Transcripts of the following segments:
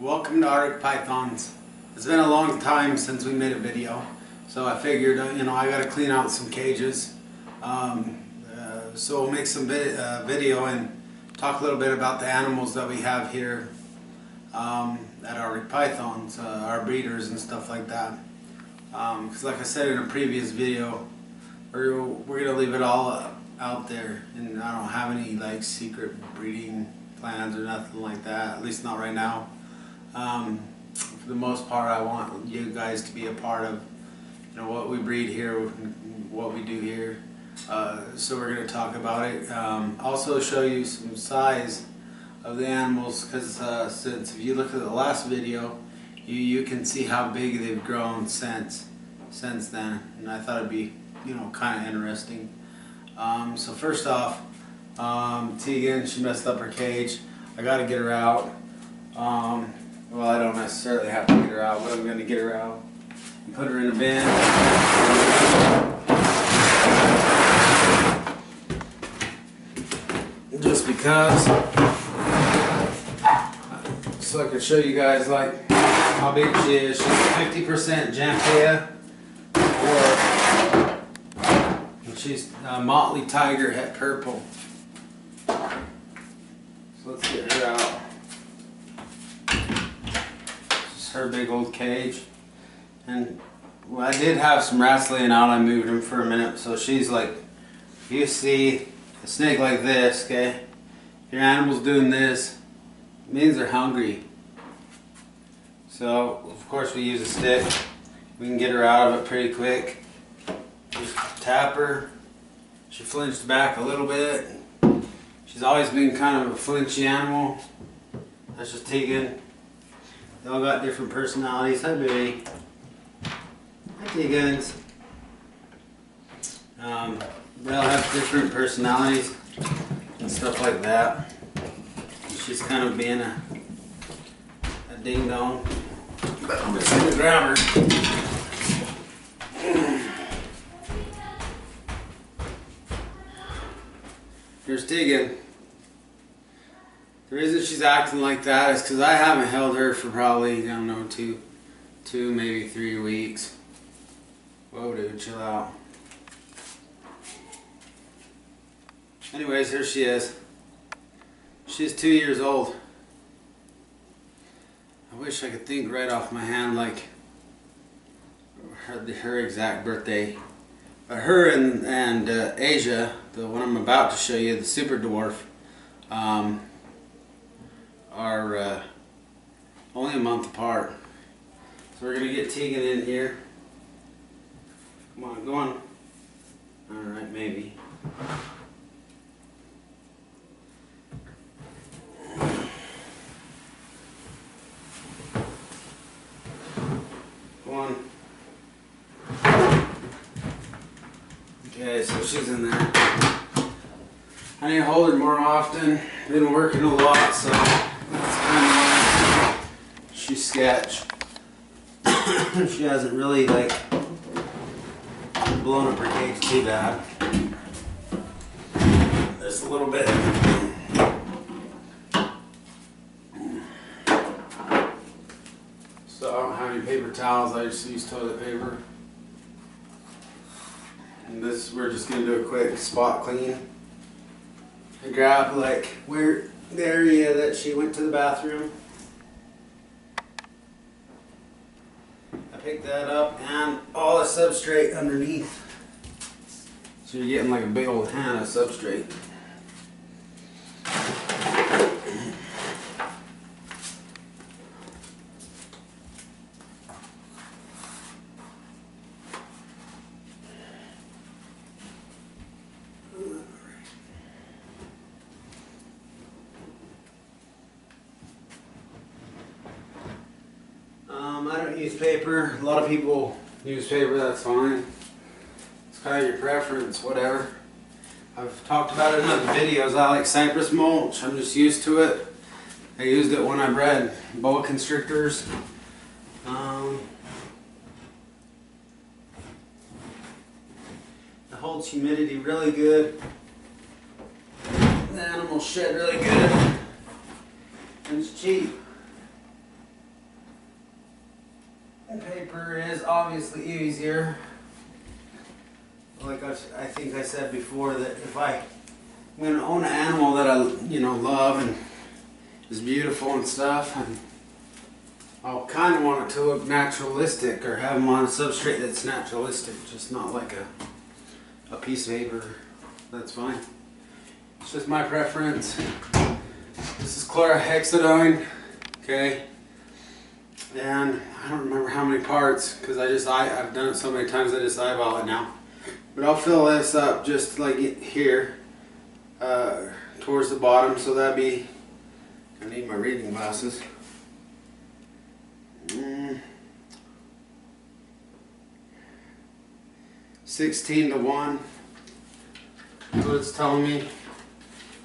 Welcome to Arctic Pythons. It's been a long time since we made a video, so I figured, I gotta clean out some cages. So we'll make some video and talk a little bit about the animals that we have here at Arctic Pythons, our breeders and stuff like that. Because like I said in a previous video, we're gonna leave it all out there, and I don't have any like secret breeding plans or nothing like that, at least not right now. For the most part, I want you guys to be a part of what we breed here, what we do here. So we're going to talk about it. Also show you some size of the animals, because since if you look at the last video, you can see how big they've grown since then, and I thought it'd be kind of interesting. So first off, Tegan, she messed up her cage. I got to get her out. Well, I don't necessarily have to get her out, but I'm going to get her out and put her in a bin. Just because, so I can show you guys like how big she is. She's 50% Jampea, and she's Motley Tiger Het Purple. So let's get her out. Her big old cage, and well, I did have some rats laying out. I moved them for a minute, so she's like, if you see a snake like this, okay, if your animal's doing this, it means they're hungry. So of course we use a stick. We can get her out of it pretty quick. Just tap her. She flinched back a little bit. She's always been kind of a flinchy animal. That's just Tegan. They all got different personalities. Hi, baby. Hi, Tegans. They all have different personalities and stuff like that. She's kind of being a ding dong. But I'm just gonna grab her. Here's Tegan. The reason she's acting like that is because I haven't held her for probably, I don't know, two, maybe 3 weeks. Whoa, dude, chill out. Anyways, here she is. She's 2 years old. I wish I could think right off my hand like her exact birthday. But her and Asia, the one I'm about to show you, the super dwarf, are only a month apart. So we're gonna get Tegan in here. Come on, go on. Alright, maybe. Go on. Okay, so she's in there. I need to hold her more often. Been working a lot, so that's kind of why she's sketch. She hasn't really like blown up her cage too bad. Just a little bit. So I don't have any paper towels. I just use toilet paper. And this, we're just gonna do a quick spot clean. I grabbed like where the area that she went to the bathroom. I picked that up and all the substrate underneath. So you're getting like a big old hand of substrate. I don't use paper. A lot of people use paper, that's fine. It's kind of your preference, whatever. I've talked about it in other videos. I like cypress mulch. I'm just used to it. I used it when I bred boa constrictors. It holds humidity really good. The animals shed really good. And it's cheap. obviously easier. Like I think I said before, that if I'm going to own an animal that I love and is beautiful and stuff, and I'll kind of want it to look naturalistic, or have them on a substrate that's naturalistic, just not like a piece of paper. That's fine. It's just my preference. This is chlorhexidine, okay? And I don't remember how many parts, because I've done it so many times I just eyeball it now. But I'll fill this up just like here, towards the bottom, so that'd be, I need my reading glasses. 16:1, that's what it's telling me.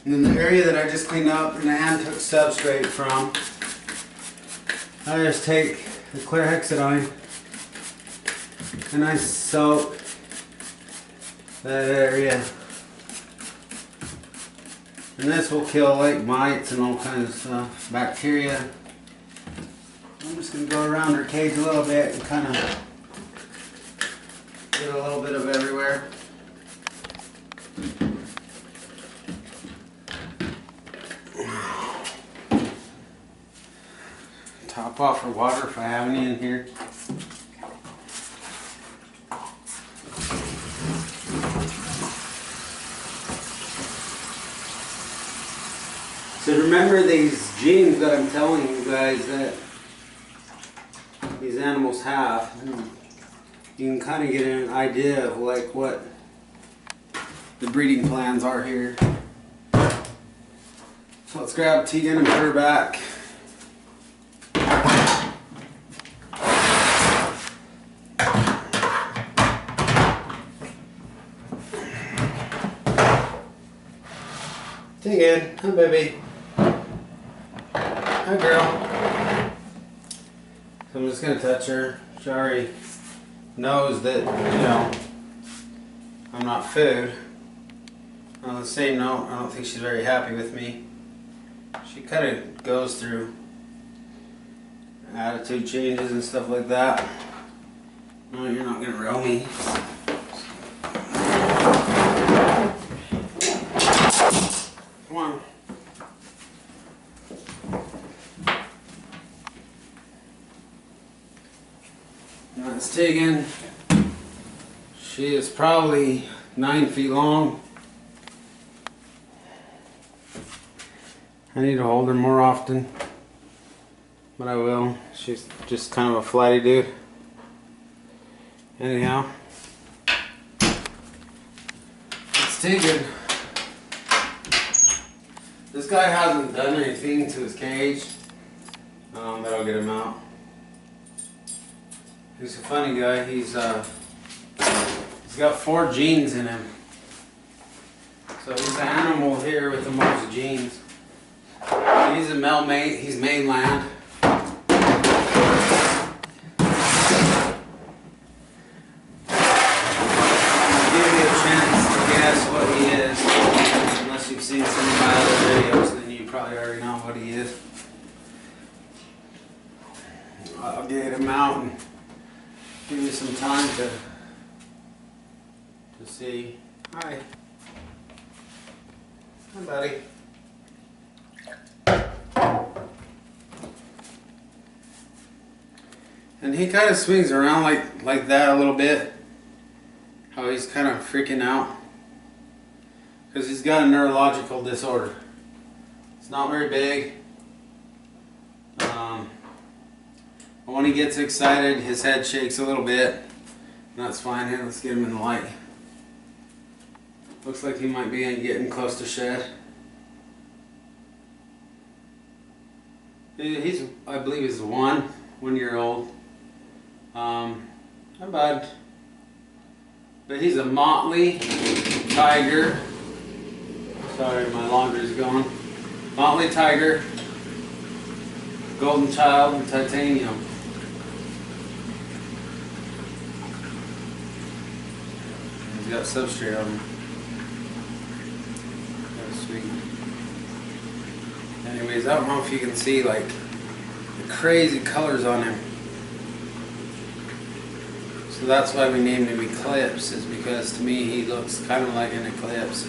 And then the area that I just cleaned up and took substrate from, I just take the chlorhexidine and I soak that area. And this will kill like mites and all kinds of stuff, bacteria. I'm just going to go around her cage a little bit and kind of get a little bit of everywhere. Top off her water if I have any in here. So remember these genes that I'm telling you guys that these animals have. You can kind of get an idea of like what the breeding plans are here. So let's grab Tegan and put her back. Tegan, hi baby. Hi girl. So I'm just going to touch her. She already knows that, I'm not food. On the same note, I don't think she's very happy with me. She kind of goes through attitude changes and stuff like that. No, you're not going to row me. Come on. That's Tegan. She is probably 9 feet long. I need to hold her more often, but I will. She's just kind of a flighty dude. Anyhow, it's Tegan. This guy hasn't done anything to his cage that'll get him out. He's a funny guy. He's got 4 genes in him. So he's the animal here with the most genes. He's a male mate. He's mainland. I'll give you a chance to guess what he is. Unless you've seen some of my other videos, then you probably already know what he is. I'll get him out and give you some time to see. Hi. Hi, buddy. And he kind of swings around like that a little bit. How he's kind of freaking out. Because he's got a neurological disorder. It's not very big. But when he gets excited, his head shakes a little bit. And that's fine. Here, let's get him in the light. Looks like he might be getting close to shed. I believe he's 1 year old. Not bad. But he's a Motley Tiger. Sorry, my laundry's going. Motley Tiger, Golden Child, and Titanium. He's got substrate on him. That's sweet. Anyways, I don't know if you can see like the crazy colors on him. So that's why we named him Eclipse, is because to me he looks kind of like an eclipse.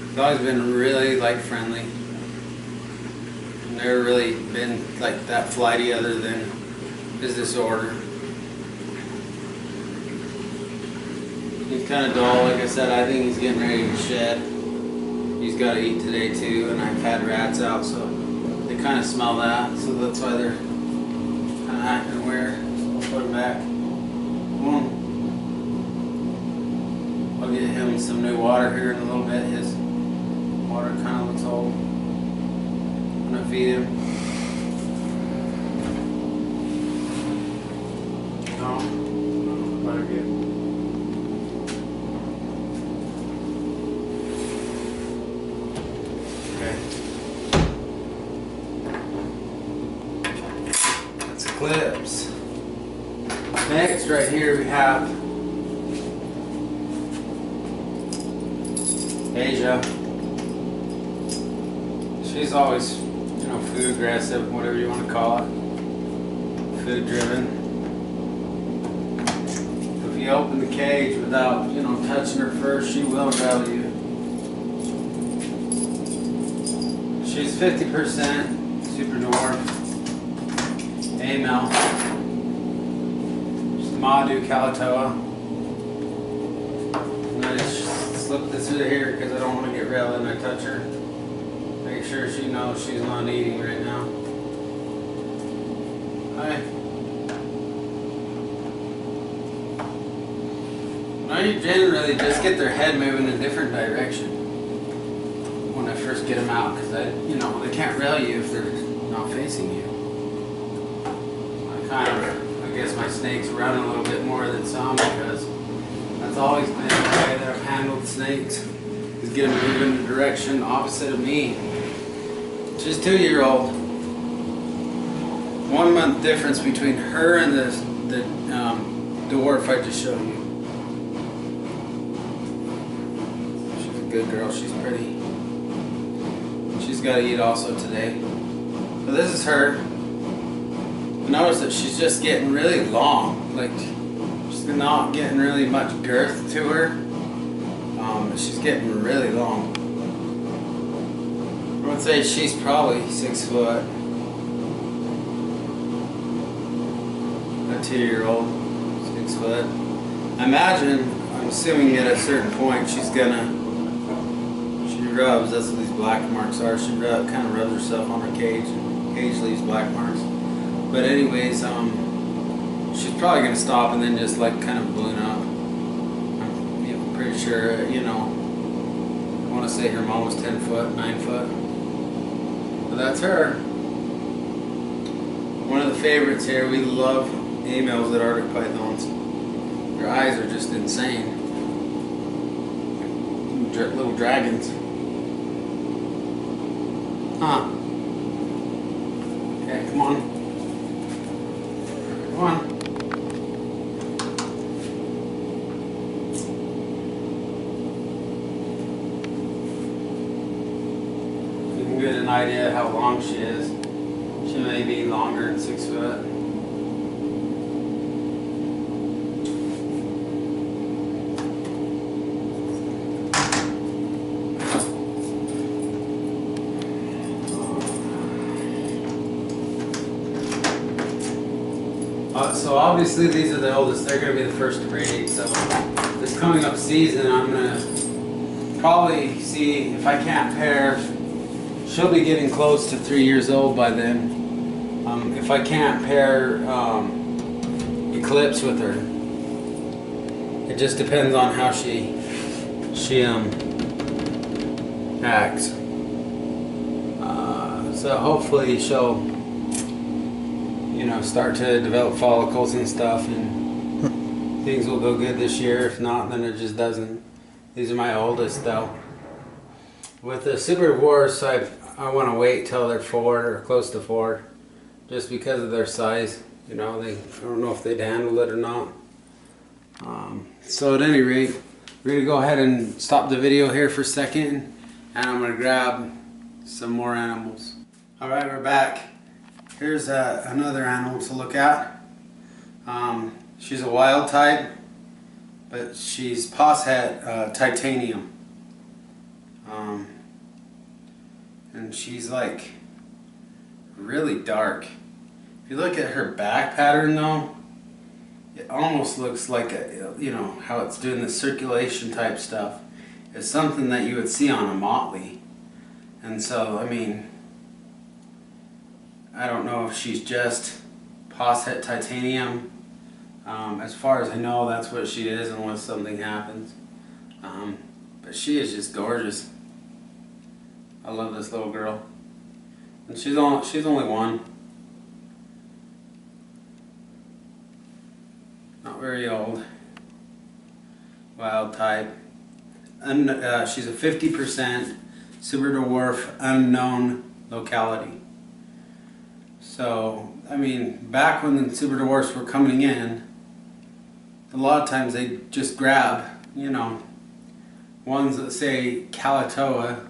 He's always been really like friendly. Never really been like that flighty other than his disorder. He's kind of dull, like I said. I think he's getting ready to shed. He's got to eat today too, and I've had rats out, so they kind of smell that. So that's why they're kind of acting weird. I'll put him back. I'll get him some new water here in a little bit. His water kind of looks old. I'm gonna feed him. No, better get. Eclipse. Next, right here we have Asia. She's always, food aggressive, whatever you want to call it. Food driven. If you open the cage without, touching her first, she will grab you. She's 50% super dwarf. Male. She's Madu Kalatoa. And I just slip this through here because I don't want to get real and I touch her. Make sure she knows she's not eating right now. Hi. Now you generally just get their head moving in a different direction when I first get them out, because they can't rail you if they're not facing you. I guess my snakes run a little bit more than some, because that's always been the way that I've handled snakes, is get them moving in the direction opposite of me. She's 2-year-old. 1 month difference between her and the dwarf I just showed you. She's a good girl. She's pretty. She's got to eat also today. But this is her. Notice that she's just getting really long, like she's not getting really much girth to her. She's getting really long. I would say she's probably 6 foot. A 2-year-old, 6 foot. I'm assuming at a certain point she rubs, that's what these black marks are. She kind of rubs herself on her cage, and cage leaves black marks. But anyways, she's probably going to stop and then just kind of balloon up. I'm pretty sure, I want to say her mom was 10 foot, 9 foot. But that's her. One of the favorites here. We love males at Arctic pythons. Their eyes are just insane. Little dragons. Huh. Okay, come on. Come on. You can get an idea how long she is. She may be longer than 6 foot. So obviously these are the oldest. They're going to be the first to breed. So this coming up season, I'm going to probably see if I can't pair. She'll be getting close to 3 years old by then. If I can't pair Eclipse with her, it just depends on how she acts. So hopefully she'll, start to develop follicles and stuff, and things will go good this year. If not, then it just doesn't. These are my oldest though. With the Super Dwarfs, I want to wait till they're 4 or close to 4, just because of their size. I don't know if they'd handle it or not. So at any rate, we're going to go ahead and stop the video here for a second, and I'm going to grab some more animals. Alright, we're back. Here's another animal to look at. She's a wild type, but she's Posset titanium. And she's like really dark. If you look at her back pattern though, it almost looks like you know how it's doing the circulation type stuff. It's something that you would see on a motley. And so, I mean, I don't know if she's just Posset titanium. As far as I know, that's what she is unless something happens. But she is just gorgeous. I love this little girl. And she's only one. Not very old. Wild type. And she's a 50% super dwarf unknown locality. So, I mean, back when the super dwarfs were coming in, a lot of times they just grab, you know, ones that say Kalatoa,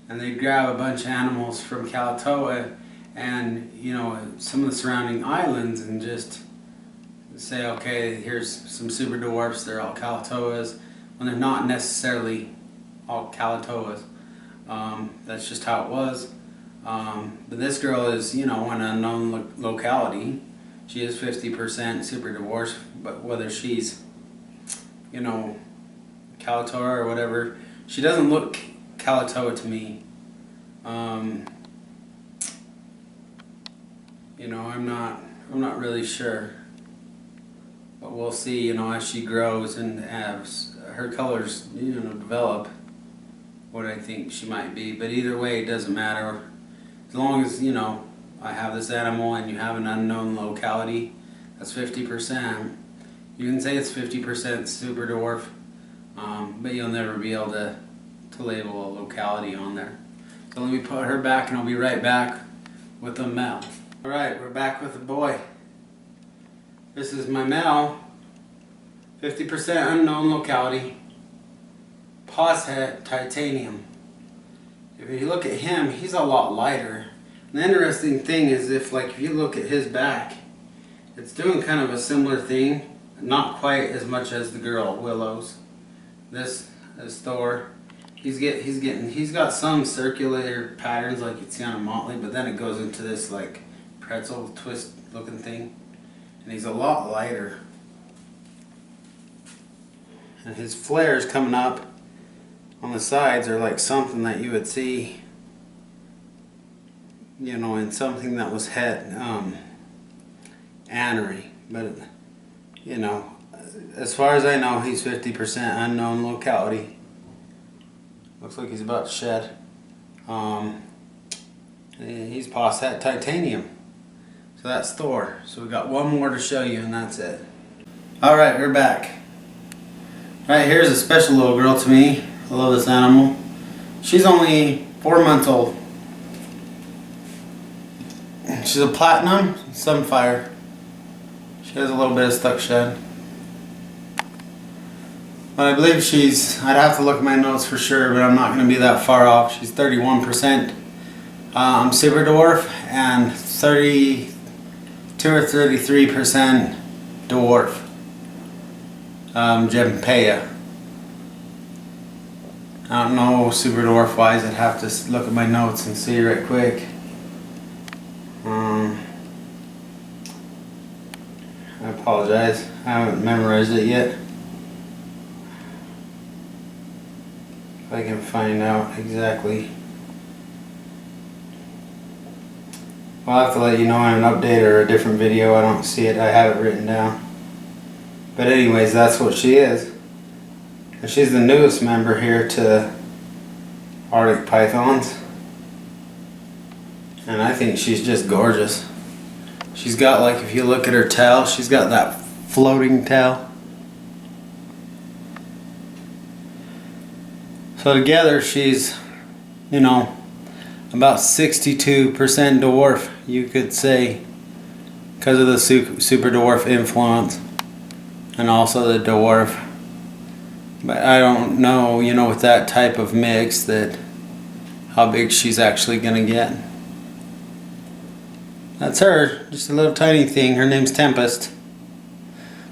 and they grab a bunch of animals from Kalatoa and, you know, some of the surrounding islands and just say, okay, here's some super dwarfs, they're all Kalatoas, when they're not necessarily all Kalatoas. That's just how it was. But this girl is, you know, an unknown locality. She is 50% super dwarf, but whether she's, you know, Kalatoa or whatever, she doesn't look Kalatoa to me. You know, I'm not really sure, but we'll see. You know, as she grows and as her colors, you know, develop, what I think she might be. But either way, it doesn't matter. As long as, you know, I have this animal and you have an unknown locality, that's 50%. You can say it's 50% super dwarf, but you'll never be able to label a locality on there. So let me put her back and I'll be right back with the male. Alright, we're back with the boy. This is my male, 50% unknown locality, Posset titanium. If you look at him, he's a lot lighter. And the interesting thing is if you look at his back, it's doing kind of a similar thing, not quite as much as the girl Willow's. This is Thor. He's got some circular patterns like you'd see on a motley, but then it goes into this like pretzel twist looking thing, and he's a lot lighter. And his flares coming up on the sides are like something that you would see, you know, in something that was anery. But, you know, as far as I know, he's 50% unknown locality. Looks like he's about to shed. He's Posset titanium. So that's Thor. So we got one more to show you and that's it. Alright, we're back. Alright, here's a special little girl to me. I love this animal. She's only 4 months old. She's a platinum sunfire. She has a little bit of stuck shed. But I believe I'd have to look at my notes for sure, but I'm not going to be that far off. She's 31% super dwarf and 32 or 33% dwarf Gempeia. I don't know super dwarf wise, I'd have to look at my notes and see right quick. I apologize, I haven't memorized it yet. If I can find out exactly. I'll have to let you know in an update or a different video. I don't see it, I have it written down. But anyways, that's what she is. And she's the newest member here to Arctic Pythons. And I think she's just gorgeous. She's got, like, if you look at her tail, she's got that floating tail. So together she's, you know, about 62% dwarf, you could say, because of the super dwarf influence and also the dwarf. But I don't know, you know, with that type of mix, that how big she's actually gonna get. That's her, just a little tiny thing. Her name's Tempest.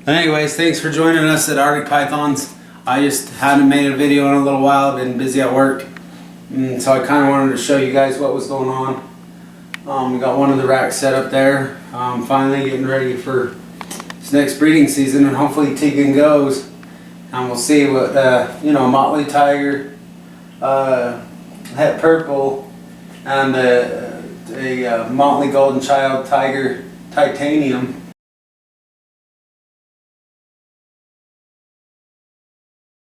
But anyways, thanks for joining us at Arctic Pythons. I just hadn't made a video in a little while. I've been busy at work. So I kind of wanted to show you guys what was going on. We got one of the racks set up there. Finally getting ready for this next breeding season, and hopefully Tegan goes. And we'll see what, Motley Tiger, Het Purple, and a Motley Golden Child Tiger Titanium